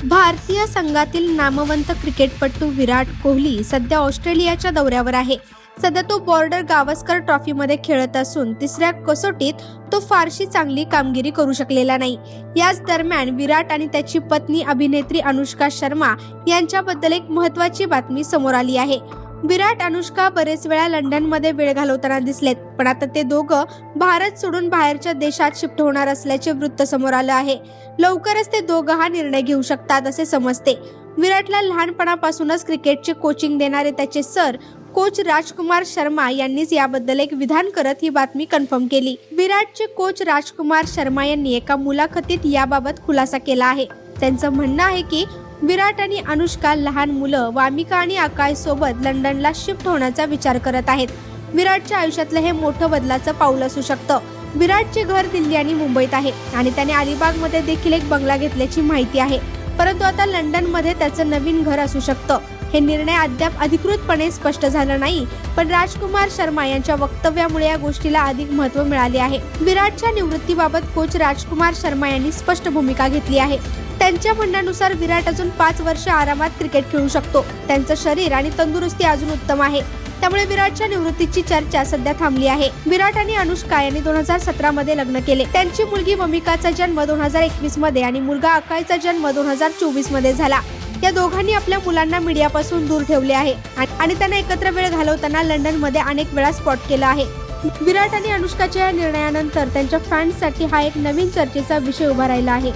भारतीय संघातील नामवंत क्रिकेटपटू विराट कोहली सध्या ऑस्ट्रेलियाच्या दौऱ्यावर आहे. सध्या तो बॉर्डर गावस्कर ट्रॉफीमध्ये खेळत असून तिसऱ्या कसोटीत तो फारशी चांगली कामगिरी करू शकलेला नाही. याच दरम्यान विराट आणि त्याची पत्नी अभिनेत्री अनुष्का शर्मा यांच्याबद्दल एक महत्त्वाची बातमी समोर आली आहे. विराट अनुष्का बरेच वेळा लंडनमध्ये वेळ घालवताना दिसलेत, पण आता ते दोघं भारत सोडून बाहेरच्या देशात शिफ्ट होणार असल्याचे वृत्त समोर आलं आहे. लवकरच ते दोघं हा निर्णय घेऊ शकतात असे समजते. विराटला लहानपणापासूनच क्रिकेटचे कोचिंग देणारे त्याचे सर कोच राजकुमार शर्मा यांनीच याबद्दल एक विधान करत ही बातमी कन्फर्म केली. विराटचे कोच राजकुमार शर्मा यांनी एका मुलाखतीत याबाबत खुलासा केला आहे. त्यांचं म्हणणं आहे की विराट आणि अनुष्का लहान मुलं वामिका आणि आकाश सोबत लंडनला शिफ्ट होण्याचा विचार करत आहेत. विराटच्या आयुष्यातलं हे मोठं बदलाचं पाऊल असू शकतं. विराटचे घर दिल्ली आणि मुंबईत आहे आणि त्याने अलिबागमध्ये देखील एक बंगला घेतल्याची माहिती आहे. परंतु आता लंडनमध्ये त्याचं नवीन घर असू शकतं. हे निर्णय अद्याप अधिकृतपणे स्पष्ट झालं नाही, पण राजकुमार शर्मा यांच्या वक्तव्यामुळे या गोष्टीला अधिक महत्त्व मिळाले आहे. विराटच्या निवृत्तीबाबत कोच राजकुमार शर्मा यांनी स्पष्ट भूमिका घेतली आहे. त्यांच्या म्हणण्यानुसार विराट अजून 5 वर्ष आरामात क्रिकेट खेळू शकतो. त्यांचं शरीर आणि तंदुरुस्ती अजून उत्तम आहे. त्यामुळे विराटच्या निवृत्तीची चर्चा सध्या थांबली आहे. विराट आणि अनुष्का यांनी 2017 मध्ये लग्न केले. त्यांची मुलगी वमिकाचा जन्म 2021 मध्ये आणि मुलगा आकाशचा जन्म 2024 मध्ये झाला. या दोघांनी आपल्या मुलांना मीडियापासून दूर ठेवले आहे आणि त्यांना एकत्र वेळ घालवताना लंडनमध्ये अनेक वेळा स्पॉट केला आहे. विराट आणि अनुष्काच्या या निर्णयानंतर त्यांच्या फॅन्ससाठी हा एक नवीन चर्चेचा विषय उभा राहिला आहे.